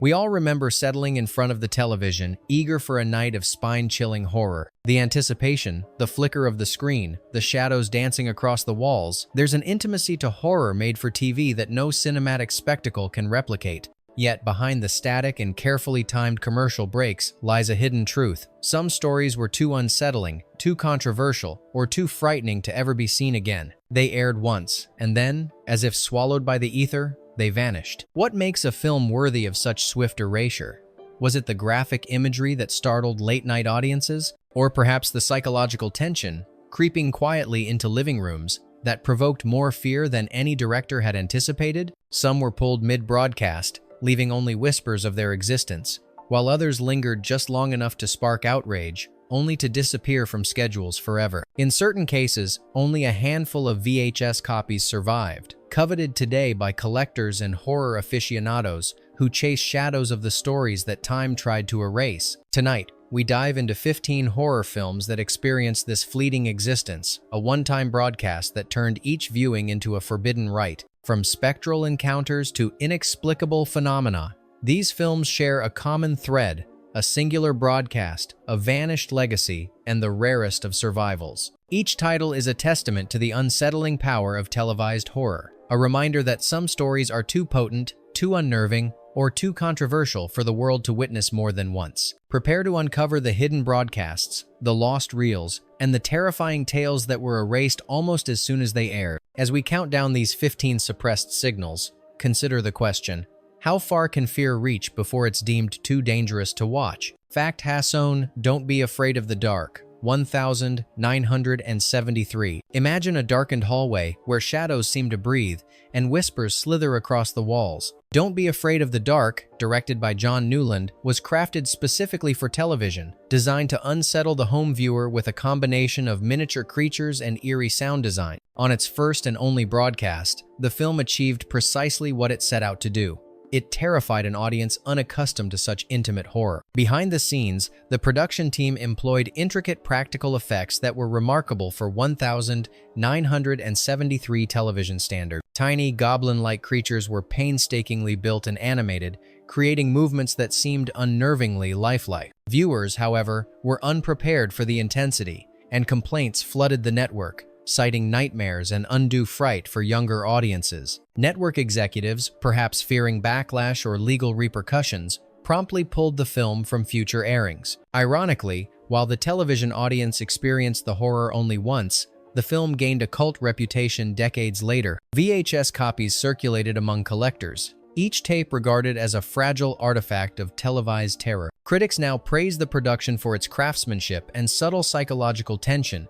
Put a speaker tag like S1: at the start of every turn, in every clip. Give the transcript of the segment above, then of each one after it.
S1: We all remember settling in front of the television, eager for a night of spine-chilling horror. The anticipation, the flicker of the screen, the shadows dancing across the walls. There's an intimacy to horror made for TV that no cinematic spectacle can replicate. Yet, behind the static and carefully timed commercial breaks lies a hidden truth. Some stories were too unsettling, too controversial, or too frightening to ever be seen again. They aired once, and then, as if swallowed by the ether, they vanished. What makes a film worthy of such swift erasure? Was it the graphic imagery that startled late-night audiences? Or perhaps the psychological tension, creeping quietly into living rooms, that provoked more fear than any director had anticipated? Some were pulled mid-broadcast, leaving only whispers of their existence, while others lingered just long enough to spark outrage, only to disappear from schedules forever. In certain cases, only a handful of VHS copies survived, coveted today by collectors and horror aficionados who chase shadows of the stories that time tried to erase. Tonight, we dive into 15 horror films that experienced this fleeting existence, a one-time broadcast that turned each viewing into a forbidden rite. From spectral encounters to inexplicable phenomena, these films share a common thread: a singular broadcast, a vanished legacy, and the rarest of survivals. Each title is a testament to the unsettling power of televised horror, a reminder that some stories are too potent, too unnerving, or too controversial for the world to witness more than once. Prepare to uncover the hidden broadcasts, the lost reels, and the terrifying tales that were erased almost as soon as they aired. As we count down these 15 suppressed signals, consider the question: how far can fear reach before it's deemed too dangerous to watch? Fact Hasson, Don't Be Afraid of the Dark, 1973. Imagine a darkened hallway where shadows seem to breathe and whispers slither across the walls. Don't Be Afraid of the Dark, directed by John Newland, was crafted specifically for television, designed to unsettle the home viewer with a combination of miniature creatures and eerie sound design. On its first and only broadcast, the film achieved precisely what it set out to do. It terrified an audience unaccustomed to such intimate horror. Behind the scenes, the production team employed intricate practical effects that were remarkable for 1973 television standards. Tiny, goblin-like creatures were painstakingly built and animated, creating movements that seemed unnervingly lifelike. Viewers, however, were unprepared for the intensity, and complaints flooded the network, citing nightmares and undue fright for younger audiences. Network executives, perhaps fearing backlash or legal repercussions, promptly pulled the film from future airings. Ironically, while the television audience experienced the horror only once, the film gained a cult reputation decades later. VHS copies circulated among collectors, each tape regarded as a fragile artifact of televised terror. Critics now praise the production for its craftsmanship and subtle psychological tension,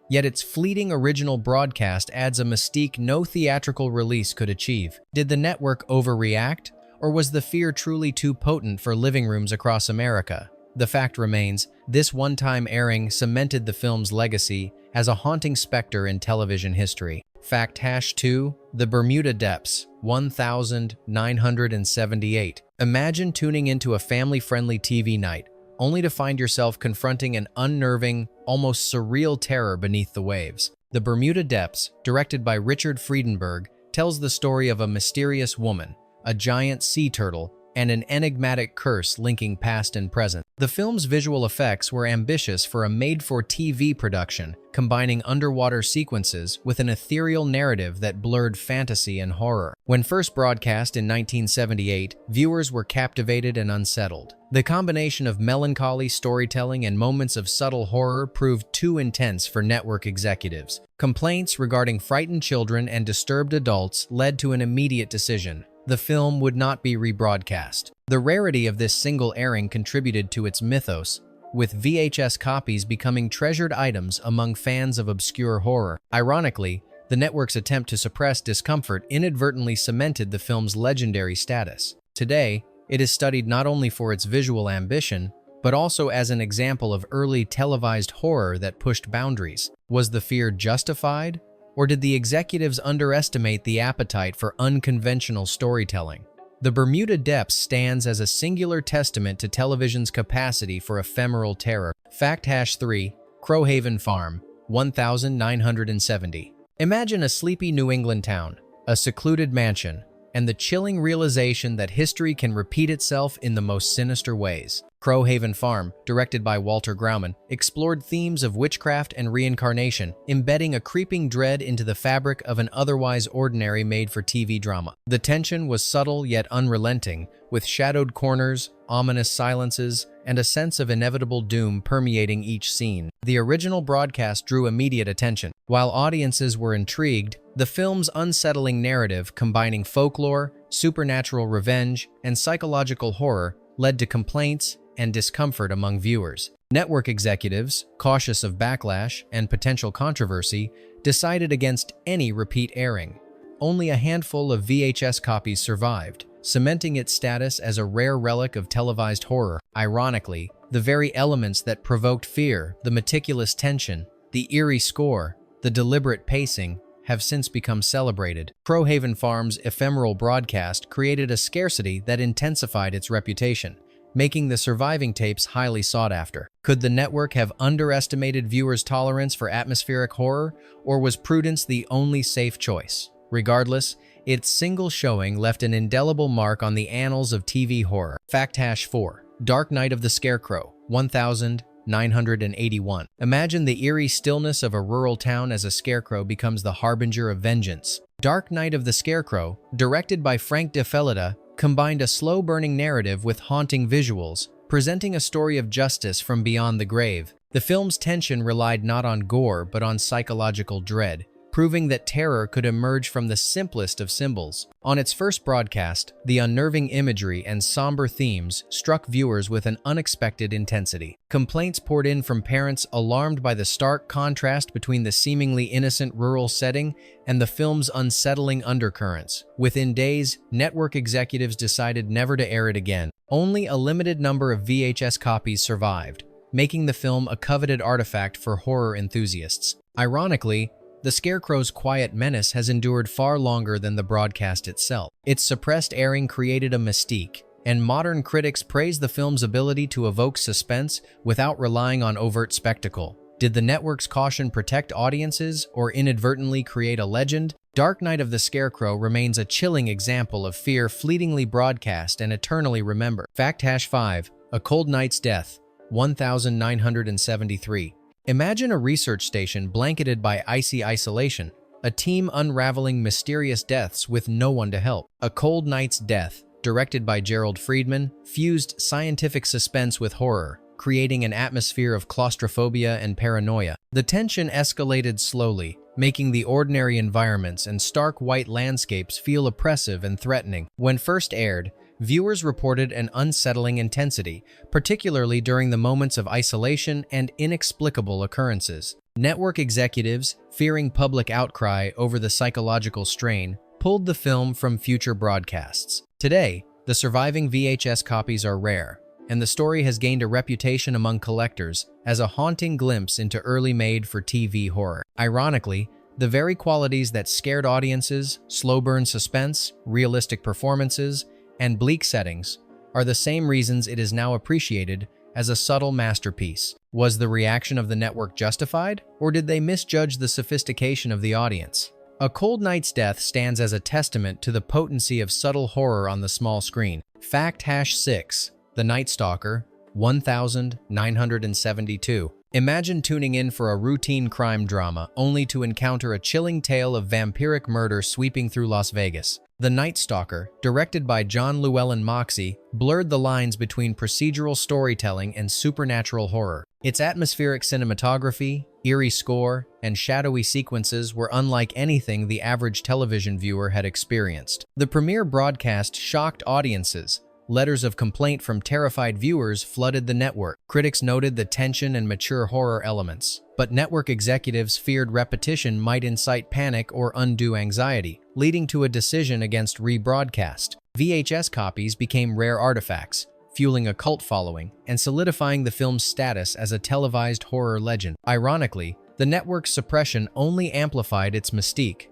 S1: yet its fleeting original broadcast adds a mystique no theatrical release could achieve. Did the network overreact, or was the fear truly too potent for living rooms across America? The fact remains, this one-time airing cemented the film's legacy as a haunting specter in television history. Fact #2, The Bermuda Depths, 1978. Imagine tuning into a family-friendly TV night, only to find yourself confronting an unnerving, almost surreal terror beneath the waves. The Bermuda Depths, directed by Richard Friedenberg, tells the story of a mysterious woman, a giant sea turtle, and an enigmatic curse linking past and present. The film's visual effects were ambitious for a made-for-TV production, combining underwater sequences with an ethereal narrative that blurred fantasy and horror. When first broadcast in 1978, viewers were captivated and unsettled. The combination of melancholy storytelling and moments of subtle horror proved too intense for network executives. Complaints regarding frightened children and disturbed adults led to an immediate decision: the film would not be rebroadcast. The rarity of this single airing contributed to its mythos, with VHS copies becoming treasured items among fans of obscure horror. Ironically, the network's attempt to suppress discomfort inadvertently cemented the film's legendary status. Today, it is studied not only for its visual ambition, but also as an example of early televised horror that pushed boundaries. Was the fear justified? Or did the executives underestimate the appetite for unconventional storytelling? The Bermuda Depths stands as a singular testament to television's capacity for ephemeral terror. Fact #3, Crowhaven Farm, 1970. Imagine a sleepy New England town, a secluded mansion, and the chilling realization that history can repeat itself in the most sinister ways. Crowhaven Farm, directed by Walter Grauman, explored themes of witchcraft and reincarnation, embedding a creeping dread into the fabric of an otherwise ordinary made-for-TV drama. The tension was subtle yet unrelenting, with shadowed corners, ominous silences, and a sense of inevitable doom permeating each scene. The original broadcast drew immediate attention. While audiences were intrigued, the film's unsettling narrative, combining folklore, supernatural revenge, and psychological horror, led to complaints and discomfort among viewers. Network executives, cautious of backlash and potential controversy, decided against any repeat airing. Only a handful of VHS copies survived, cementing its status as a rare relic of televised horror. Ironically, the very elements that provoked fear, the meticulous tension, the eerie score, the deliberate pacing, have since become celebrated. Crowhaven Farm's ephemeral broadcast created a scarcity that intensified its reputation, making the surviving tapes highly sought after. Could the network have underestimated viewers' tolerance for atmospheric horror, or was prudence the only safe choice? Regardless, its single showing left an indelible mark on the annals of TV horror. Fact-4. Dark Night of the Scarecrow, 1981. Imagine the eerie stillness of a rural town as a scarecrow becomes the harbinger of vengeance. Dark Night of the Scarecrow, directed by Frank DeFelida, combined a slow-burning narrative with haunting visuals, presenting a story of justice from beyond the grave. The film's tension relied not on gore but on psychological dread, proving that terror could emerge from the simplest of symbols. On its first broadcast, the unnerving imagery and somber themes struck viewers with an unexpected intensity. Complaints poured in from parents alarmed by the stark contrast between the seemingly innocent rural setting and the film's unsettling undercurrents. Within days, network executives decided never to air it again. Only a limited number of VHS copies survived, making the film a coveted artifact for horror enthusiasts. Ironically, The Scarecrow's quiet menace has endured far longer than the broadcast itself. Its suppressed airing created a mystique, and modern critics praise the film's ability to evoke suspense without relying on overt spectacle. Did the network's caution protect audiences or inadvertently create a legend? Dark Night of the Scarecrow remains a chilling example of fear fleetingly broadcast and eternally remembered. Fact-5. A Cold Night's Death, 1973. Imagine a research station blanketed by icy isolation, a team unraveling mysterious deaths with no one to help. A Cold Night's Death, directed by Gerald Friedman, fused scientific suspense with horror, creating an atmosphere of claustrophobia and paranoia. The tension escalated slowly, making the ordinary environments and stark white landscapes feel oppressive and threatening. When first aired, viewers reported an unsettling intensity, particularly during the moments of isolation and inexplicable occurrences. Network executives, fearing public outcry over the psychological strain, pulled the film from future broadcasts. Today, the surviving VHS copies are rare, and the story has gained a reputation among collectors as a haunting glimpse into early made-for-TV horror. Ironically, the very qualities that scared audiences, slow-burn suspense, realistic performances, and bleak settings are the same reasons it is now appreciated as a subtle masterpiece. Was the reaction of the network justified, or did they misjudge the sophistication of the audience? A Cold Night's Death stands as a testament to the potency of subtle horror on the small screen. Fact-6. The Night Stalker, 1972. Imagine tuning in for a routine crime drama only to encounter a chilling tale of vampiric murder sweeping through Las Vegas. The Night Stalker, directed by John Llewellyn Moxey, blurred the lines between procedural storytelling and supernatural horror. Its atmospheric cinematography, eerie score, and shadowy sequences were unlike anything the average television viewer had experienced. The premiere broadcast shocked audiences. Letters of complaint from terrified viewers flooded the network. Critics noted the tension and mature horror elements, but network executives feared repetition might incite panic or undue anxiety, leading to a decision against rebroadcast. VHS copies became rare artifacts, fueling a cult following and solidifying the film's status as a televised horror legend. Ironically, the network's suppression only amplified its mystique.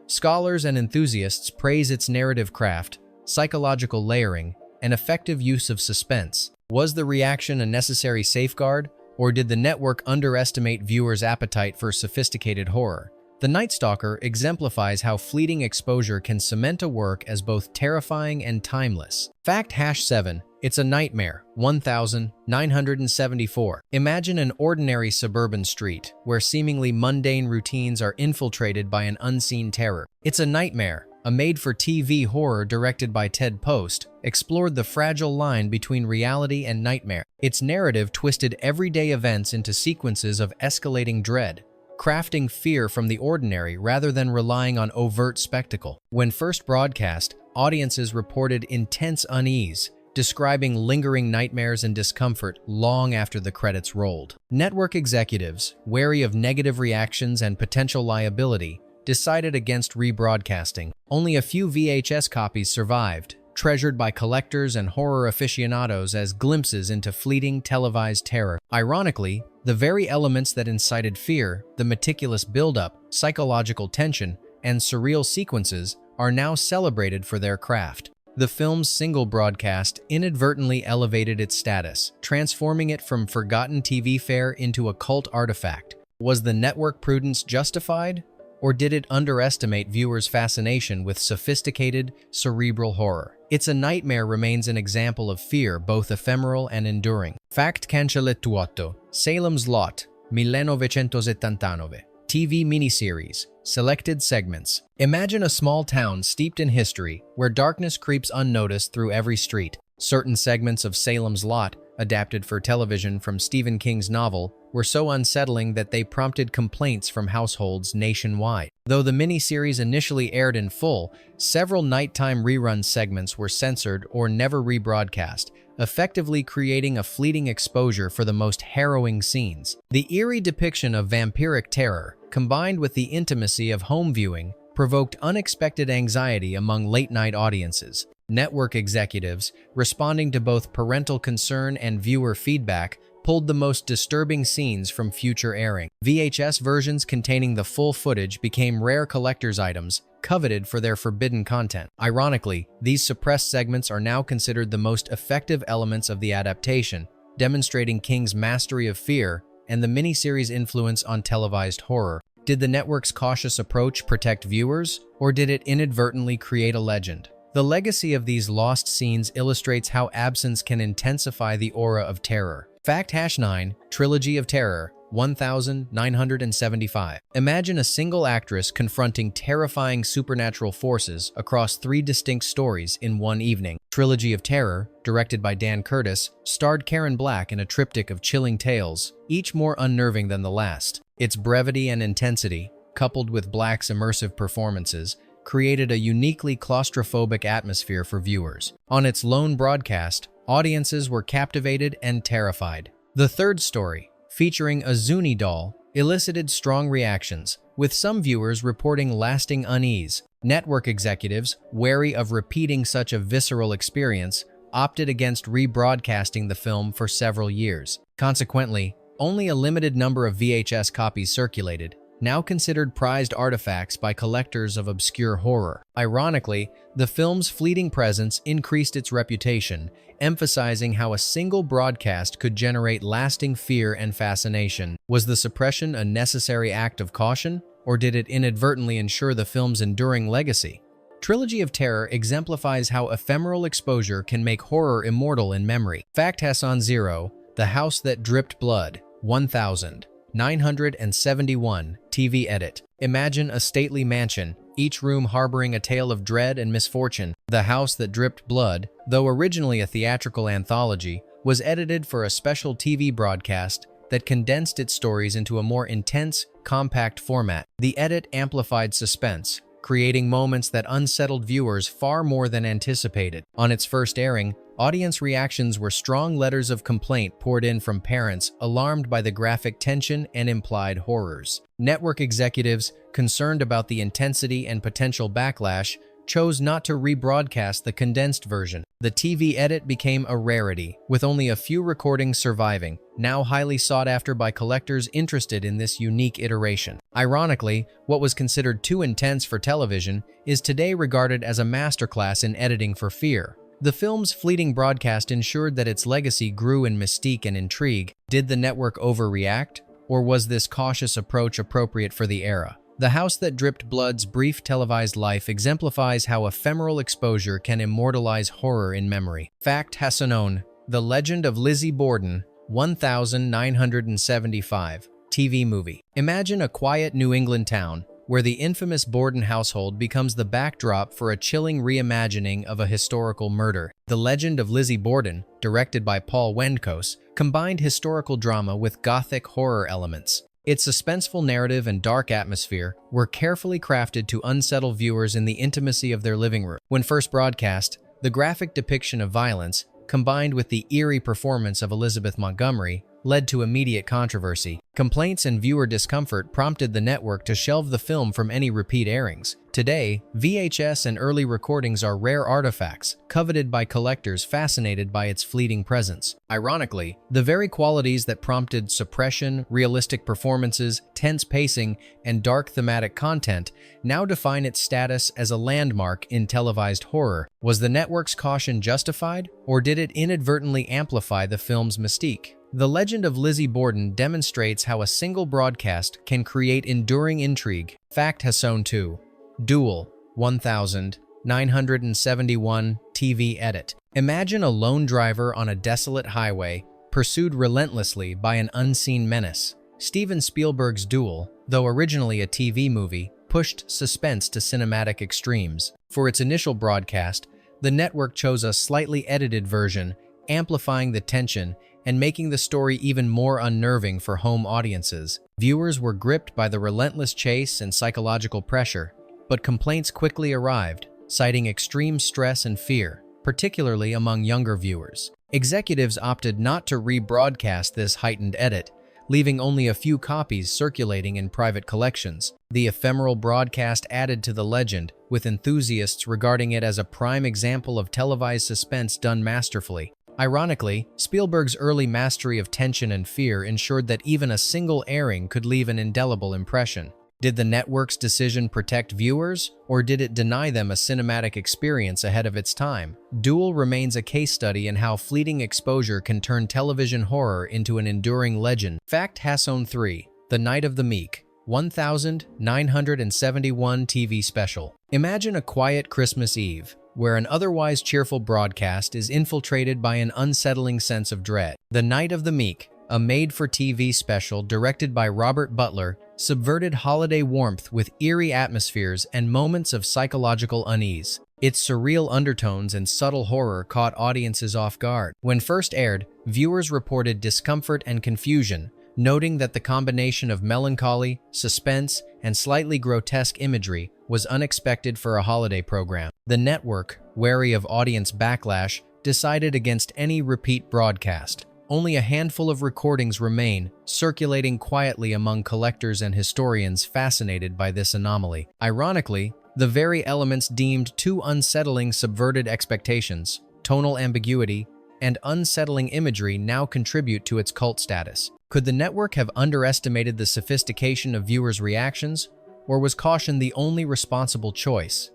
S1: Scholars and enthusiasts praise its narrative craft, psychological layering, and effective use of suspense. Was the reaction a necessary safeguard, or did the network underestimate viewers' appetite for sophisticated horror? The Night Stalker exemplifies how fleeting exposure can cement a work as both terrifying and timeless. Fact #7. It's a nightmare. 1974. Imagine an ordinary suburban street where seemingly mundane routines are infiltrated by an unseen terror. It's a Nightmare, a made-for-TV horror directed by Ted Post, explored the fragile line between reality and nightmare. Its narrative twisted everyday events into sequences of escalating dread, crafting fear from the ordinary rather than relying on overt spectacle. When first broadcast, audiences reported intense unease, describing lingering nightmares and discomfort long after the credits rolled. Network executives, wary of negative reactions and potential liability, decided against rebroadcasting. Only a few VHS copies survived, treasured by collectors and horror aficionados as glimpses into fleeting televised terror. Ironically, the very elements that incited fear, the meticulous buildup, psychological tension, and surreal sequences, are now celebrated for their craft. The film's single broadcast inadvertently elevated its status, transforming it from forgotten TV fare into a cult artifact. Was the network prudence justified? Or did it underestimate viewers' fascination with sophisticated, cerebral horror? It's a Nightmare remains an example of fear, both ephemeral and enduring. Fact #8. Salem's Lot, 1979. TV miniseries, selected segments. Imagine a small town steeped in history, where darkness creeps unnoticed through every street. Certain segments of Salem's Lot, adapted for television from Stephen King's novel, were so unsettling that they prompted complaints from households nationwide. Though the miniseries initially aired in full, several nighttime rerun segments were censored or never rebroadcast, effectively creating a fleeting exposure for the most harrowing scenes. The eerie depiction of vampiric terror, combined with the intimacy of home viewing, provoked unexpected anxiety among late-night audiences. Network executives, responding to both parental concern and viewer feedback, pulled the most disturbing scenes from future airing. VHS versions containing the full footage became rare collector's items, coveted for their forbidden content. Ironically, these suppressed segments are now considered the most effective elements of the adaptation, demonstrating King's mastery of fear and the miniseries' influence on televised horror. Did the network's cautious approach protect viewers, or did it inadvertently create a legend? The legacy of these lost scenes illustrates how absence can intensify the aura of terror. Fact #9. Trilogy of Terror, 1975. Imagine a single actress confronting terrifying supernatural forces across 3 distinct stories in one evening. Trilogy of Terror, directed by Dan Curtis, starred Karen Black in a triptych of chilling tales, each more unnerving than the last. Its brevity and intensity, coupled with Black's immersive performances, created a uniquely claustrophobic atmosphere for viewers. On its lone broadcast, audiences were captivated and terrified. The third story, featuring a Zuni doll, elicited strong reactions, with some viewers reporting lasting unease. Network executives, wary of repeating such a visceral experience, opted against rebroadcasting the film for several years. Consequently, only a limited number of VHS copies circulated, now considered prized artifacts by collectors of obscure horror. Ironically, the film's fleeting presence increased its reputation, emphasizing how a single broadcast could generate lasting fear and fascination. Was the suppression a necessary act of caution, or did it inadvertently ensure the film's enduring legacy? Trilogy of Terror exemplifies how ephemeral exposure can make horror immortal in memory. Fact #0. The House That Dripped Blood, 1971. TV edit. Imagine a stately mansion, each room harboring a tale of dread and misfortune. The House That Dripped Blood, though originally a theatrical anthology, was edited for a special TV broadcast that condensed its stories into a more intense, compact format. The edit amplified suspense, creating moments that unsettled viewers far more than anticipated. On its first airing, audience reactions were strong letters of complaint poured in from parents alarmed by the graphic tension and implied horrors. Network executives, concerned about the intensity and potential backlash, chose not to rebroadcast the condensed version. The TV edit became a rarity, with only a few recordings surviving, now highly sought after by collectors interested in this unique iteration. Ironically, what was considered too intense for television is today regarded as a masterclass in editing for fear. The film's fleeting broadcast ensured that its legacy grew in mystique and intrigue. Did the network overreact, or was this cautious approach appropriate for the era? The House That Dripped Blood's brief televised life exemplifies how ephemeral exposure can immortalize horror in memory. Fact Hassanon, The Legend of Lizzie Borden, 1975, TV movie. Imagine a quiet New England town where the infamous Borden household becomes the backdrop for a chilling reimagining of a historical murder. The Legend of Lizzie Borden, directed by Paul Wendkos, combined historical drama with gothic horror elements. Its suspenseful narrative and dark atmosphere were carefully crafted to unsettle viewers in the intimacy of their living room. When first broadcast, the graphic depiction of violence, combined with the eerie performance of Elizabeth Montgomery, led to immediate controversy. Complaints and viewer discomfort prompted the network to shelve the film from any repeat airings. Today, VHS and early recordings are rare artifacts, coveted by collectors fascinated by its fleeting presence. Ironically, the very qualities that prompted suppression, realistic performances, tense pacing, and dark thematic content now define its status as a landmark in televised horror. Was the network's caution justified, or did it inadvertently amplify the film's mystique? The Legend of Lizzie Borden demonstrates how a single broadcast can create enduring intrigue. Fact Hasson 2. Duel, 1971 TV edit. Imagine a lone driver on a desolate highway, pursued relentlessly by an unseen menace. Steven Spielberg's Duel, though originally a TV movie, pushed suspense to cinematic extremes. For its initial broadcast, the network chose a slightly edited version, amplifying the tension and making the story even more unnerving for home audiences. Viewers were gripped by the relentless chase and psychological pressure, but complaints quickly arrived, citing extreme stress and fear, particularly among younger viewers. Executives opted not to rebroadcast this heightened edit, leaving only a few copies circulating in private collections. The ephemeral broadcast added to the legend, with enthusiasts regarding it as a prime example of televised suspense done masterfully. Ironically, Spielberg's early mastery of tension and fear ensured that even a single airing could leave an indelible impression. Did the network's decision protect viewers, or did it deny them a cinematic experience ahead of its time? Duel remains a case study in how fleeting exposure can turn television horror into an enduring legend. Fact Hasson 3. The Night of the Meek, 1971 TV special. Imagine a quiet Christmas Eve, where an otherwise cheerful broadcast is infiltrated by an unsettling sense of dread. The Night of the Meek, a made-for-TV special directed by Robert Butler, subverted holiday warmth with eerie atmospheres and moments of psychological unease. Its surreal undertones and subtle horror caught audiences off guard. When first aired, viewers reported discomfort and confusion, noting that the combination of melancholy, suspense, and slightly grotesque imagery was unexpected for a holiday program. The network, wary of audience backlash, decided against any repeat broadcast. Only a handful of recordings remain, circulating quietly among collectors and historians fascinated by this anomaly. Ironically, the very elements deemed too unsettling subverted expectations, tonal ambiguity, and unsettling imagery now contribute to its cult status. Could the network have underestimated the sophistication of viewers' reactions, or was caution the only responsible choice?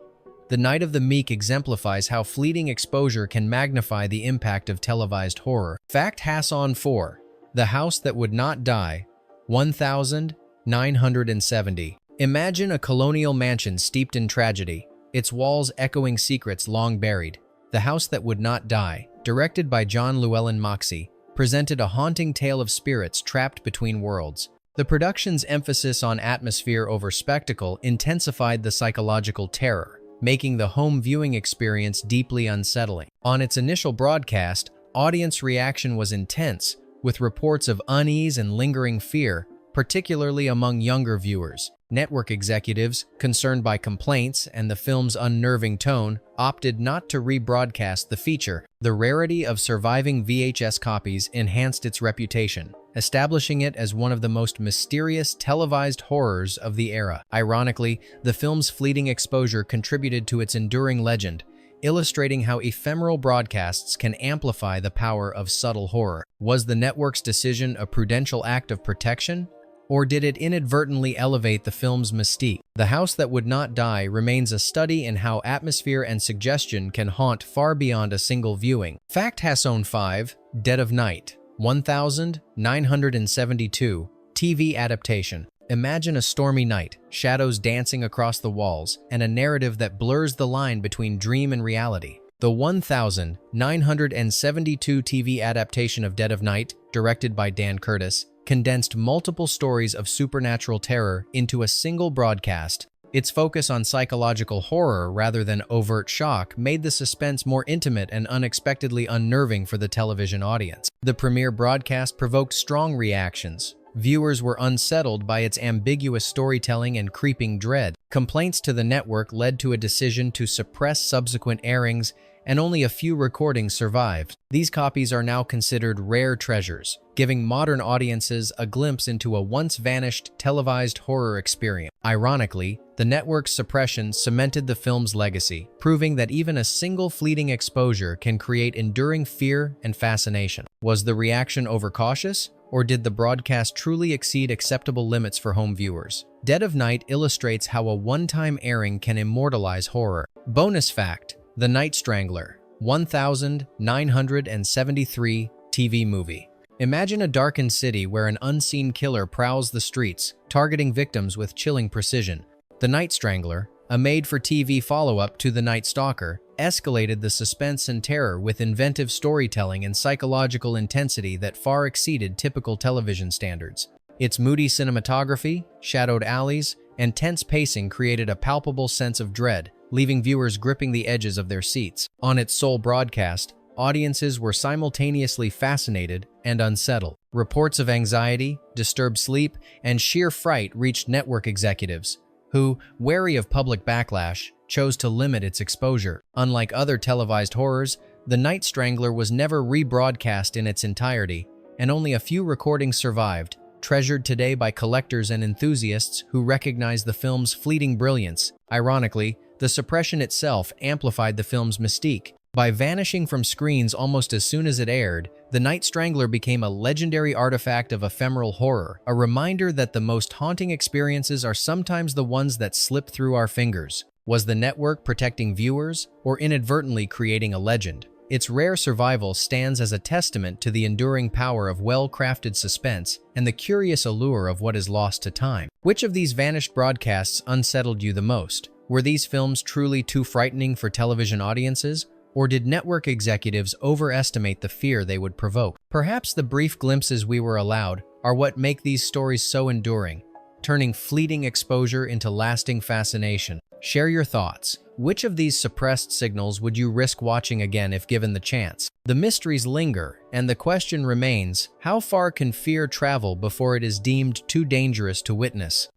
S1: The Night of the Meek exemplifies how fleeting exposure can magnify the impact of televised horror. Fact Hasson 4. The House That Would Not Die, 1970. Imagine a colonial mansion steeped in tragedy, its walls echoing secrets long buried. The House That Would Not Die, directed by John Llewellyn Moxey, presented a haunting tale of spirits trapped between worlds. The production's emphasis on atmosphere over spectacle intensified the psychological terror, making the home viewing experience deeply unsettling. On its initial broadcast, audience reaction was intense, with reports of unease and lingering fear, particularly among younger viewers. Network executives, concerned by complaints and the film's unnerving tone, opted not to rebroadcast the feature. The rarity of surviving VHS copies enhanced its reputation, establishing it as one of the most mysterious televised horrors of the era. Ironically, the film's fleeting exposure contributed to its enduring legend, illustrating how ephemeral broadcasts can amplify the power of subtle horror. Was the network's decision a prudential act of protection, or did it inadvertently elevate the film's mystique? The House That Would Not Die remains a study in how atmosphere and suggestion can haunt far beyond a single viewing. Fact Hasson 5. Dead of Night, 1972 TV adaptation. Imagine a stormy night, shadows dancing across the walls, and a narrative that blurs the line between dream and reality. The 1972 TV adaptation of Dead of Night, directed by Dan Curtis, condensed multiple stories of supernatural terror into a single broadcast. Its focus on psychological horror rather than overt shock made the suspense more intimate and unexpectedly unnerving for the television audience. The premiere broadcast provoked strong reactions. Viewers were unsettled by its ambiguous storytelling and creeping dread. Complaints to the network led to a decision to suppress subsequent airings, and only a few recordings survived. These copies are now considered rare treasures, giving modern audiences a glimpse into a once-vanished televised horror experience. Ironically, the network's suppression cemented the film's legacy, proving that even a single fleeting exposure can create enduring fear and fascination. Was the reaction overcautious, or did the broadcast truly exceed acceptable limits for home viewers? Dead of Night illustrates how a one-time airing can immortalize horror. Bonus fact: The Night Strangler, 1973 TV movie. Imagine a darkened city where an unseen killer prowls the streets, targeting victims with chilling precision. The Night Strangler, a made-for-TV follow-up to The Night Stalker, escalated the suspense and terror with inventive storytelling and psychological intensity that far exceeded typical television standards. Its moody cinematography, shadowed alleys, and tense pacing created a palpable sense of dread, leaving viewers gripping the edges of their seats. On its sole broadcast, audiences were simultaneously fascinated and unsettled. Reports of anxiety, disturbed sleep, and sheer fright reached network executives, who, wary of public backlash, chose to limit its exposure. Unlike other televised horrors, The Night Strangler was never rebroadcast in its entirety, and only a few recordings survived, treasured today by collectors and enthusiasts who recognize the film's fleeting brilliance. Ironically, the suppression itself amplified the film's mystique. By vanishing from screens almost as soon as it aired, The Night Strangler became a legendary artifact of ephemeral horror, a reminder that the most haunting experiences are sometimes the ones that slip through our fingers. Was the network protecting viewers, or inadvertently creating a legend? Its rare survival stands as a testament to the enduring power of well-crafted suspense and the curious allure of what is lost to time. Which of these vanished broadcasts unsettled you the most? Were these films truly too frightening for television audiences, or did network executives overestimate the fear they would provoke? Perhaps the brief glimpses we were allowed are what make these stories so enduring, turning fleeting exposure into lasting fascination. Share your thoughts. Which of these suppressed signals would you risk watching again if given the chance? The mysteries linger, and the question remains, how far can fear travel before it is deemed too dangerous to witness?